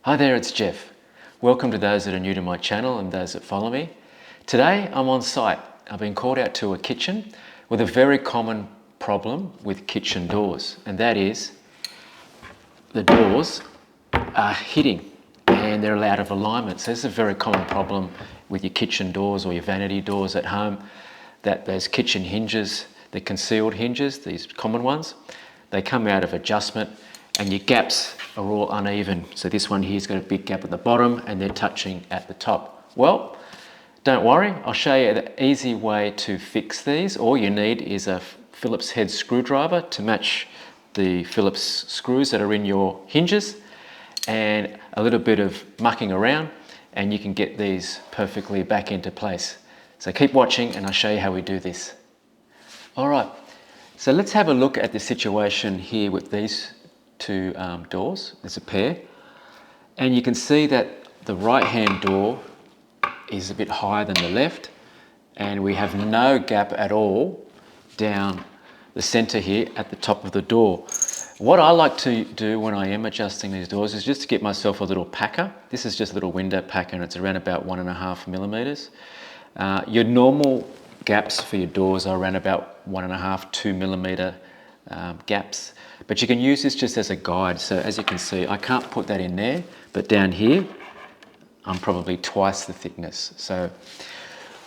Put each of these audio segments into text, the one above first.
Hi there, it's Jeff. Welcome to those that are new to my channel and those that follow me. Today I'm on site. I've been called out to a kitchen with a very common problem with kitchen doors, and that is the doors are hitting and they're out of alignment. So this is a very common problem with your kitchen doors or your vanity doors at home, that those kitchen hinges, the concealed hinges, these common ones, they come out of adjustment and your gaps are all uneven. So this one here's got a big gap at the bottom and they're touching at the top. Well, don't worry, I'll show you the easy way to fix these. All you need is a Phillips head screwdriver to match the Phillips screws that are in your hinges and a little bit of mucking around and you can get these perfectly back into place. So keep watching and I'll show you how we do this. All right, so let's have a look at the situation here with these two doors. There's a pair, and you can see that the right hand door is a bit higher than the left, and we have no gap at all down the center here at the top of the door. What I like to do when I am adjusting these doors is just to get myself a little packer. This is just a little window packer and it's around about 1.5 millimeters. Your normal gaps for your doors are around about 1.5, 2 millimeter gaps. But you can use this just as a guide. So as you can see, I can't put that in there, but down here, I'm probably twice the thickness. So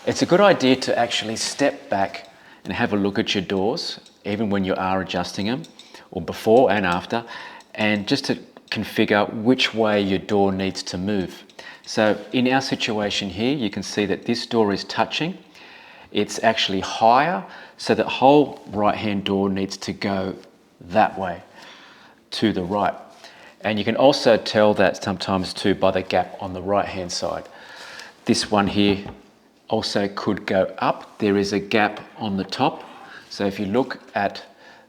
it's a good idea to actually step back and have a look at your doors, even when you are adjusting them, or before and after, and just to configure which way your door needs to move. So in our situation here, you can see that this door is touching. It's actually higher, so the whole right-hand door needs to go that way, to the right. And you can also tell that sometimes too by the gap on the right-hand side. This one here also could go up. There is a gap on the top. So if you look at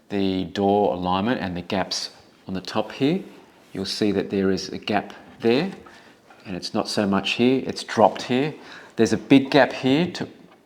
the door alignment and the gaps on the top here, you'll see that there is a gap there, and it's not so much here, it's dropped here. There's a big gap here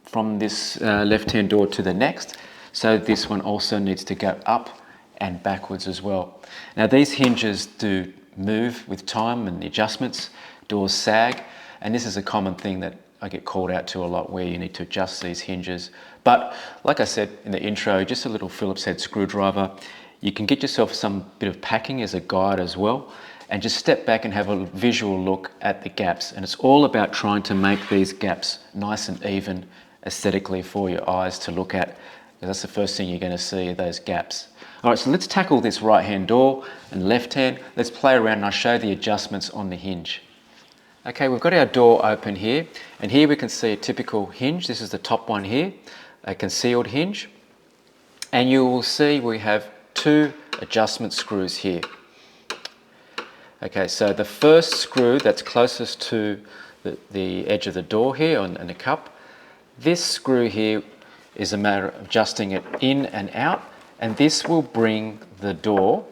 from this left-hand door to the next, so this one also needs to go up and backwards as well. Now these hinges do move with time and the adjustments, doors sag, and this is a common thing that I get called out to a lot, where you need to adjust these hinges. But like I said in the intro, just a little Phillips head screwdriver. You can get yourself some bit of packing as a guide as well, and just step back and have a visual look at the gaps. And it's all about trying to make these gaps nice and even aesthetically for your eyes to look at, because that's the first thing you're going to see, are those gaps. All right, so let's tackle this right-hand door and left-hand. Let's play around and I'll show the adjustments on the hinge. Okay, we've got our door open here, and here we can see a typical hinge. This is the top one here, a concealed hinge. And you will see we have two adjustment screws here. Okay, so the first screw that's closest to the edge of the door here and the cup, this screw here is a matter of adjusting it in and out, and this will bring the door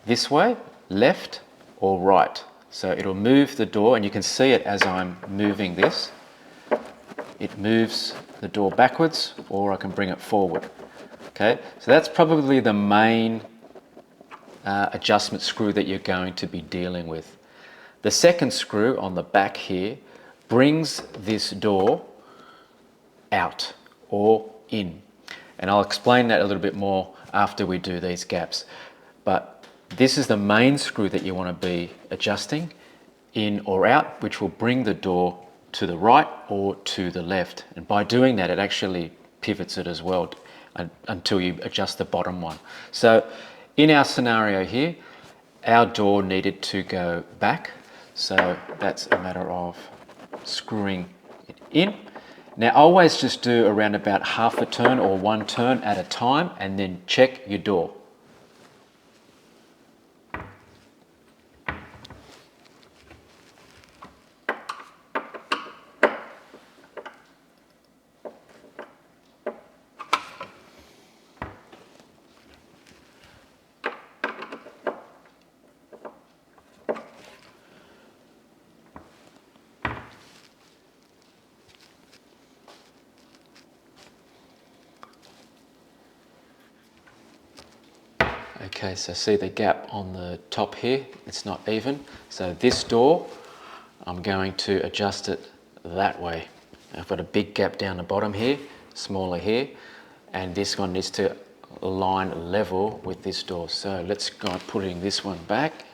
this way, left or right. So it'll move the door, and you can see it as I'm moving this. It moves the door backwards, or I can bring it forward. Okay, so that's probably the main adjustment screw that you're going to be dealing with. The second screw on the back here brings this door out or in, and I'll explain that a little bit more after we do these gaps. But this is the main screw that you want to be adjusting in or out, which will bring the door to the right or to the left, and by doing that it actually pivots it as well until you adjust the bottom one. So in our scenario here, our door needed to go back, so that's a matter of screwing it in. Now always just do around about half a turn or one turn at a time, and then check your door. Okay, so see the gap on the top here, it's not even. So this door, I'm going to adjust it that way. I've got a big gap down the bottom here, smaller here, and this one needs to line level with this door. So let's go putting this one back.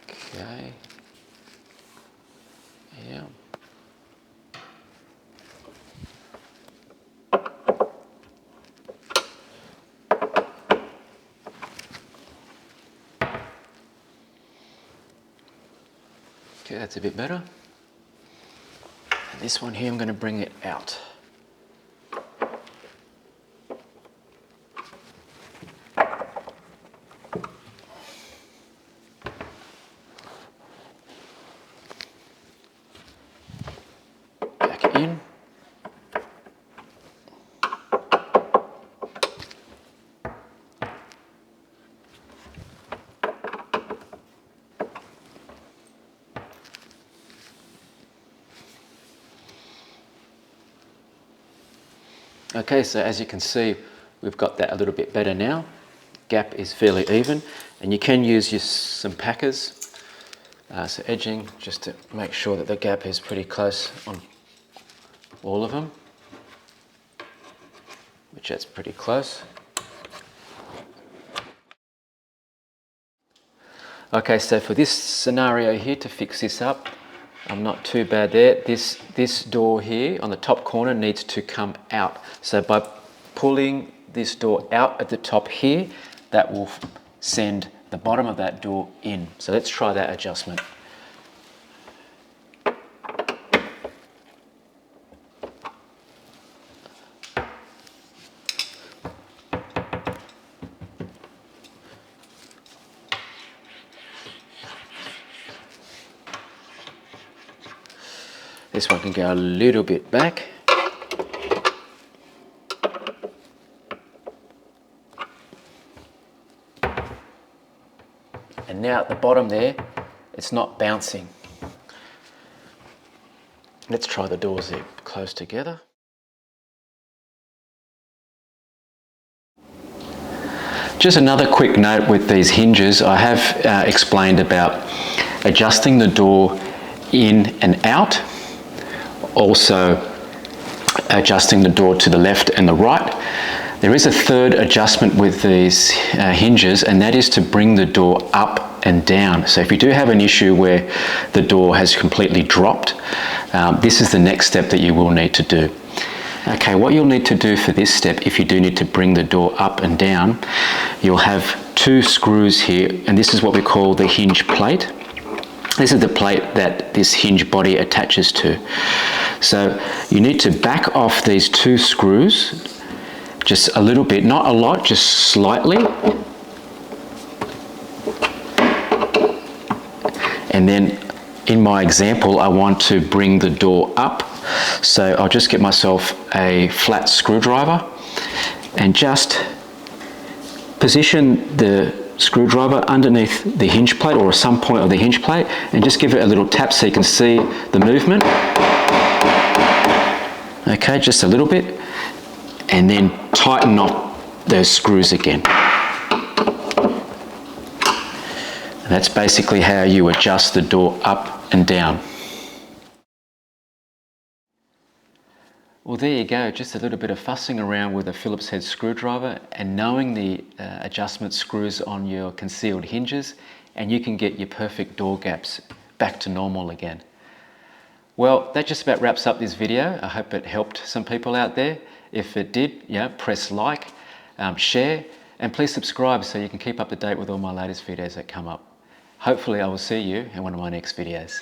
Okay. Yeah. Okay, that's a bit better. And this one here, I'm going to bring it out. Back in. Okay, so as you can see, we've got that a little bit better now. Gap is fairly even, and you can use some packers, so edging, just to make sure that the gap is pretty close on all of them, which that's pretty close. Okay, so for this scenario here, to fix this up, I'm not too bad there. This door here on the top corner needs to come out. So by pulling this door out at the top here, that will send the bottom of that door in. So let's try that adjustment. This one can go a little bit back. And now at the bottom there, it's not bouncing. Let's try the doors there close together. Just another quick note with these hinges, I have explained about adjusting the door in and out. Also adjusting the door to the left and the right. There is a third adjustment with these hinges, and that is to bring the door up and down. So if you do have an issue where the door has completely dropped, this is the next step that you will need to do. Okay, what you'll need to do for this step, if you do need to bring the door up and down, you'll have two screws here, and this is what we call the hinge plate. This is the plate that this hinge body attaches to. So you need to back off these two screws just a little bit, not a lot, just slightly. And then in my example, I want to bring the door up. So I'll just get myself a flat screwdriver and just position the screwdriver underneath the hinge plate or some point of the hinge plate, and just give it a little tap so you can see the movement. Okay, just a little bit, and then tighten up those screws again. And that's basically how you adjust the door up and down. Well, there you go, just a little bit of fussing around with a Phillips head screwdriver and knowing the adjustment screws on your concealed hinges, and you can get your perfect door gaps back to normal again. Well, that just about wraps up this video. I hope it helped some people out there. If it did, press like, share, and please subscribe so you can keep up to date with all my latest videos that come up. Hopefully I will see you in one of my next videos.